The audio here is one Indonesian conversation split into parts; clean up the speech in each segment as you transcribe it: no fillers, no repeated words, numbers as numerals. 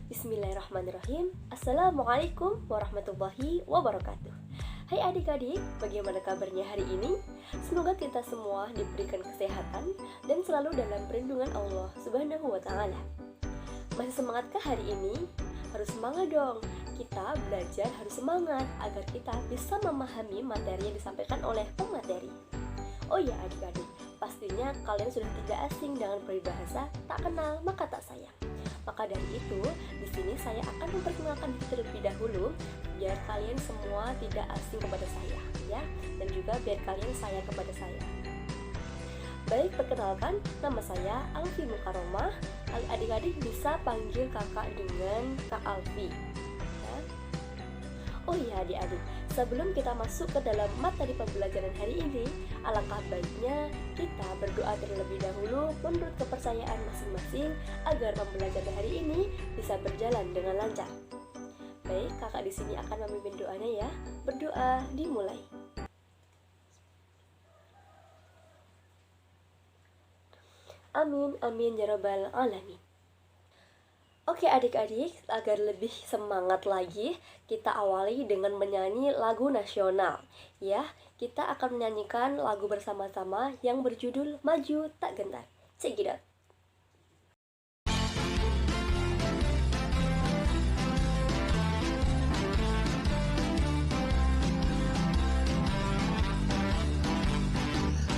Bismillahirrahmanirrahim. Assalamualaikum warahmatullahi wabarakatuh. Hai adik-adik, bagaimana kabarnya hari ini? Semoga kita semua diberikan kesehatan dan selalu dalam perlindungan Allah Subhanahu wa Ta'ala. Masih semangatkah hari ini? Harus semangat dong. Kita belajar harus semangat agar kita bisa memahami materi yang disampaikan oleh pemateri. Oh ya adik-adik, pastinya kalian sudah tidak asing dengan peribahasa tak kenal maka tak sayang. Maka dari itu, di sini saya akan memperkenalkan diri terlebih dahulu biar kalian semua tidak asing kepada saya, ya, dan juga biar kalian sayang kepada saya. Baik, perkenalkan, nama saya Alfi Mukaromah. Adik-adik bisa panggil kakak dengan Kak Alfi. Ya. Oh iya adik-adik, sebelum kita masuk ke dalam materi pembelajaran hari ini, alangkah baiknya kita berdoa terlebih dahulu menurut kepercayaan masing-masing agar pembelajaran hari ini bisa berjalan dengan lancar. Baik, kakak di sini akan memimpin doanya ya. Berdoa dimulai. Amin, amin ya rabbal alamin. Oke adik-adik, agar lebih semangat lagi, kita awali dengan menyanyi lagu nasional. Ya, kita akan menyanyikan lagu bersama-sama yang berjudul Maju Tak Gentar. Check it out.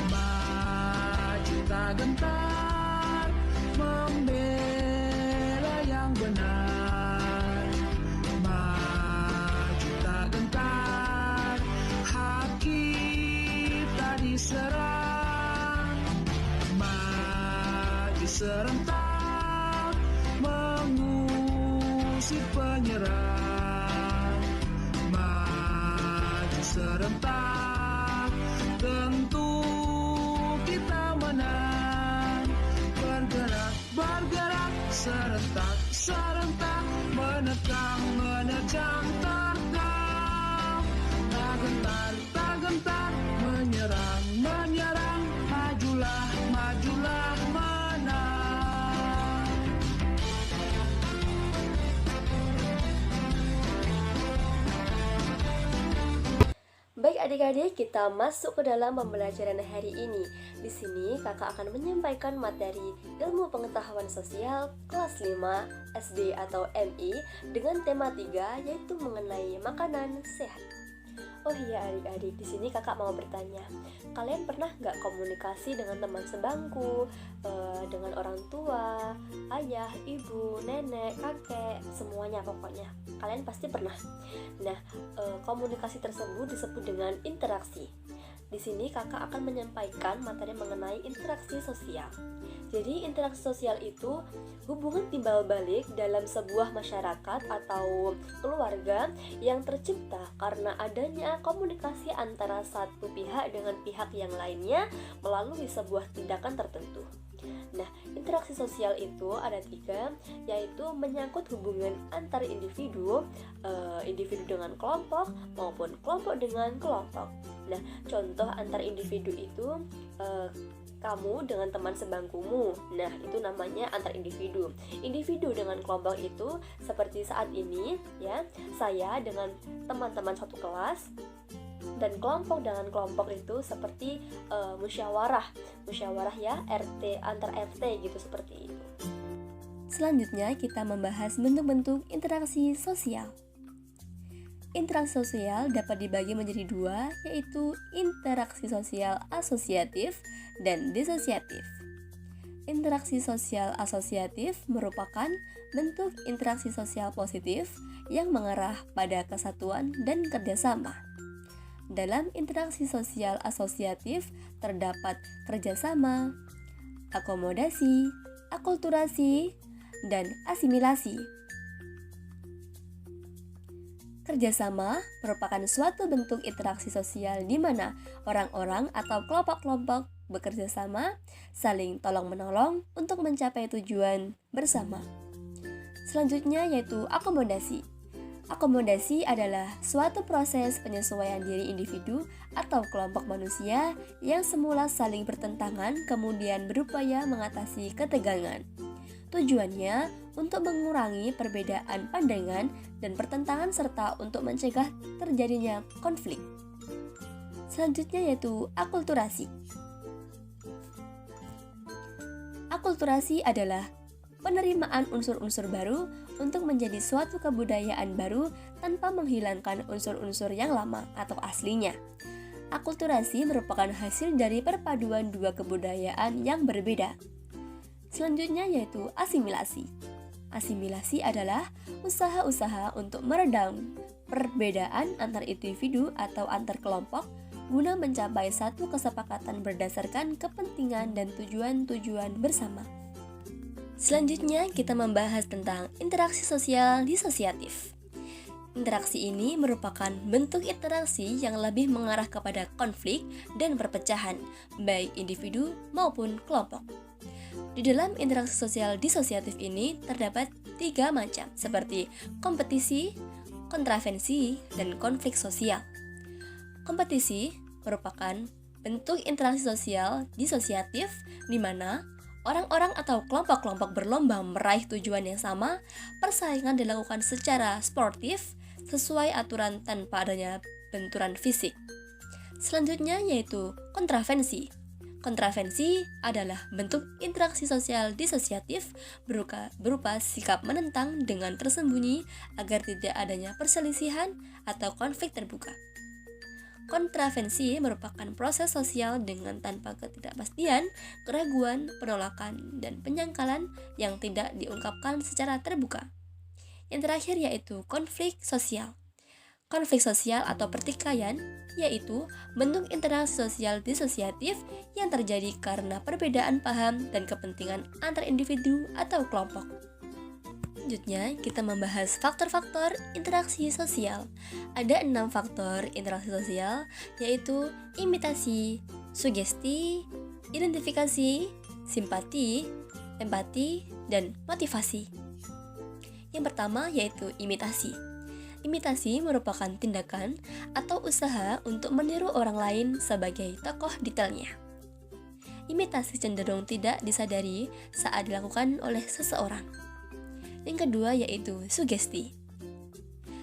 Maju tak gentar, membela yang benar. Maju tak gentar, hak kita diserang. Maju serentak, mengusir penyerang. Maju serentak, tentu kita menang. Bergerak, bergerak, serentak, serentak, menerjang, menerjang, terkam. Tak gentar, tak gentar, menyerang, menyerang, majulah, majulah, menang. Baik adik-adik, kita masuk ke dalam pembelajaran hari ini. Di sini kakak akan menyampaikan materi ilmu pengetahuan sosial kelas 5 SD atau MI dengan tema 3 yaitu mengenai makanan sehat. Oh iya adik-adik, di sini kakak mau bertanya, kalian pernah nggak komunikasi dengan teman sebangku, dengan orang tua, ayah, ibu, nenek, kakek, semuanya pokoknya. Kalian pasti pernah. Nah, komunikasi tersebut disebut dengan interaksi. Di sini kakak akan menyampaikan materi mengenai interaksi sosial. Jadi interaksi sosial itu hubungan timbal balik dalam sebuah masyarakat atau keluarga yang tercipta karena adanya komunikasi antara satu pihak dengan pihak yang lainnya melalui sebuah tindakan tertentu. Nah, interaksi sosial itu ada 3, yaitu menyangkut hubungan antar individu, individu dengan kelompok maupun kelompok dengan kelompok. Nah, contoh antar individu itu kamu dengan teman sebangkumu. Nah, itu namanya antar individu. Individu dengan kelompok itu seperti saat ini ya, saya dengan teman-teman satu kelas. Dan kelompok dengan kelompok itu seperti musyawarah ya, RT antar RT gitu, seperti itu. Selanjutnya kita membahas bentuk-bentuk interaksi sosial. Interaksi sosial dapat dibagi menjadi 2, yaitu interaksi sosial asosiatif dan disosiatif. Interaksi sosial asosiatif merupakan bentuk interaksi sosial positif yang mengarah pada kesatuan dan kerjasama. Dalam interaksi sosial asosiatif terdapat kerjasama, akomodasi, akulturasi, dan asimilasi. Kerjasama merupakan suatu bentuk interaksi sosial di mana orang-orang atau kelompok-kelompok bekerja sama, saling tolong-menolong untuk mencapai tujuan bersama. Selanjutnya yaitu akomodasi. Akomodasi adalah suatu proses penyesuaian diri individu atau kelompok manusia yang semula saling bertentangan kemudian berupaya mengatasi ketegangan. Tujuannya untuk mengurangi perbedaan pandangan dan pertentangan serta untuk mencegah terjadinya konflik. Selanjutnya yaitu akulturasi. Akulturasi adalah penerimaan unsur-unsur baru untuk menjadi suatu kebudayaan baru tanpa menghilangkan unsur-unsur yang lama atau aslinya. Akulturasi merupakan hasil dari perpaduan dua kebudayaan yang berbeda. Selanjutnya yaitu asimilasi. Asimilasi adalah usaha-usaha untuk meredam perbedaan antar individu atau antar kelompok guna mencapai satu kesepakatan berdasarkan kepentingan dan tujuan-tujuan bersama. Selanjutnya kita membahas tentang interaksi sosial disosiatif. Interaksi ini merupakan bentuk interaksi yang lebih mengarah kepada konflik dan perpecahan, baik individu maupun kelompok. Di dalam interaksi sosial disosiatif ini terdapat 3 macam, seperti kompetisi, kontravensi, dan konflik sosial. Kompetisi merupakan bentuk interaksi sosial disosiatif di mana orang-orang atau kelompok-kelompok berlomba meraih tujuan yang sama. Persaingan dilakukan secara sportif sesuai aturan tanpa adanya benturan fisik. Selanjutnya yaitu kontravensi. Kontravensi adalah bentuk interaksi sosial disosiatif berupa sikap menentang dengan tersembunyi agar tidak adanya perselisihan atau konflik terbuka. Kontravensi merupakan proses sosial dengan tanpa ketidakpastian, keraguan, penolakan, dan penyangkalan yang tidak diungkapkan secara terbuka. Yang terakhir yaitu konflik sosial. Konflik sosial atau pertikaian yaitu bentuk interaksi sosial disosiatif yang terjadi karena perbedaan paham dan kepentingan antar individu atau kelompok. Selanjutnya, kita membahas faktor-faktor interaksi sosial. Ada 6 faktor interaksi sosial, yaitu imitasi, sugesti, identifikasi, simpati, empati, dan motivasi. Yang pertama yaitu imitasi. Imitasi merupakan tindakan atau usaha untuk meniru orang lain sebagai tokoh detailnya. Imitasi cenderung tidak disadari saat dilakukan oleh seseorang. Yang kedua yaitu sugesti.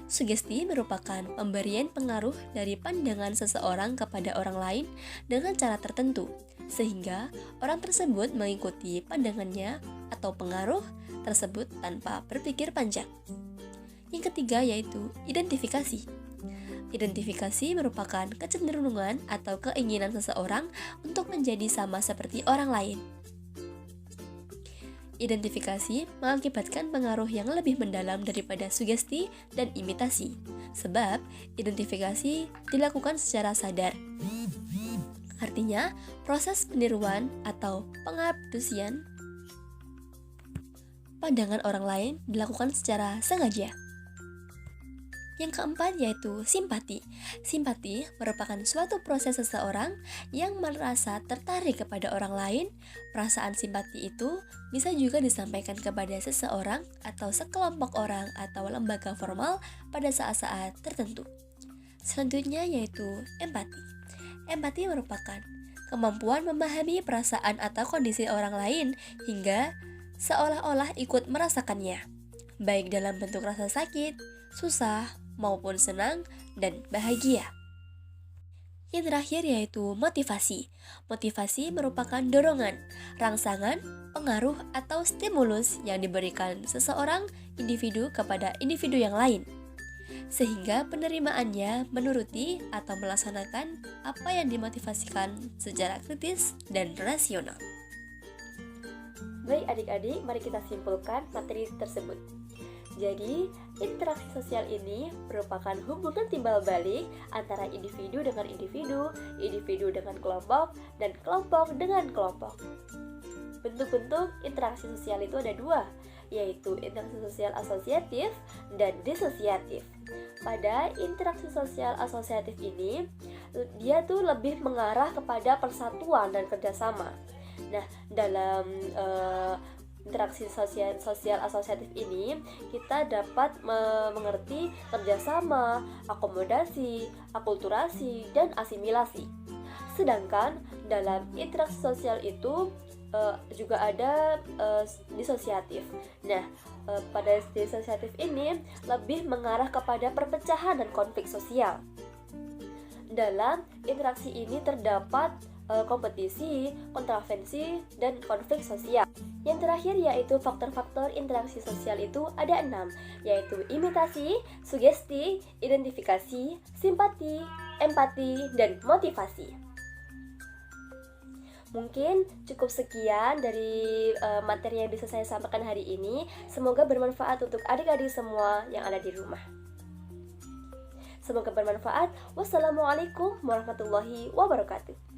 Sugesti merupakan pemberian pengaruh dari pandangan seseorang kepada orang lain dengan cara tertentu, sehingga orang tersebut mengikuti pandangannya atau pengaruh tersebut tanpa berpikir panjang. Yang ketiga yaitu identifikasi. Identifikasi merupakan kecenderungan atau keinginan seseorang untuk menjadi sama seperti orang lain. Identifikasi mengakibatkan pengaruh yang lebih mendalam daripada sugesti dan imitasi, sebab identifikasi dilakukan secara sadar. Artinya, proses peniruan atau pengabdusian pandangan orang lain dilakukan secara sengaja. Yang keempat yaitu simpati. Simpati merupakan suatu proses seseorang yang merasa tertarik kepada orang lain. Perasaan simpati itu bisa juga disampaikan kepada seseorang atau sekelompok orang atau lembaga formal pada saat-saat tertentu. Selanjutnya yaitu empati. Empati merupakan kemampuan memahami perasaan atau kondisi orang lain hingga seolah-olah ikut merasakannya, baik dalam bentuk rasa sakit, susah, maupun senang dan bahagia. Yang terakhir yaitu motivasi. Motivasi merupakan dorongan, rangsangan, pengaruh atau stimulus yang diberikan seseorang individu kepada individu yang lain, sehingga penerimaannya menuruti atau melaksanakan apa yang dimotivasikan secara kritis dan rasional. Baik adik-adik, mari kita simpulkan materi tersebut. Jadi, interaksi sosial ini merupakan hubungan timbal balik antara individu dengan individu, individu dengan kelompok, dan kelompok dengan kelompok. Bentuk-bentuk interaksi sosial itu ada 2, yaitu interaksi sosial asosiatif dan disosiatif. Pada interaksi sosial asosiatif ini, dia tuh lebih mengarah kepada persatuan dan kerjasama. Nah, dalam interaksi sosial asosiatif ini kita dapat mengerti kerjasama, akomodasi, akulturasi, dan asimilasi. Sedangkan dalam interaksi sosial itu juga ada disosiatif. Nah, pada disosiatif ini lebih mengarah kepada perpecahan dan konflik sosial. Dalam interaksi ini terdapat kompetisi, kontravensi, dan konflik sosial. Yang terakhir yaitu faktor-faktor interaksi sosial itu ada 6, yaitu imitasi, sugesti, identifikasi, simpati, empati, dan motivasi. Mungkin cukup sekian dari materi yang bisa saya sampaikan hari ini. Semoga bermanfaat untuk adik-adik semua yang ada di rumah. Semoga bermanfaat. Wassalamualaikum warahmatullahi wabarakatuh.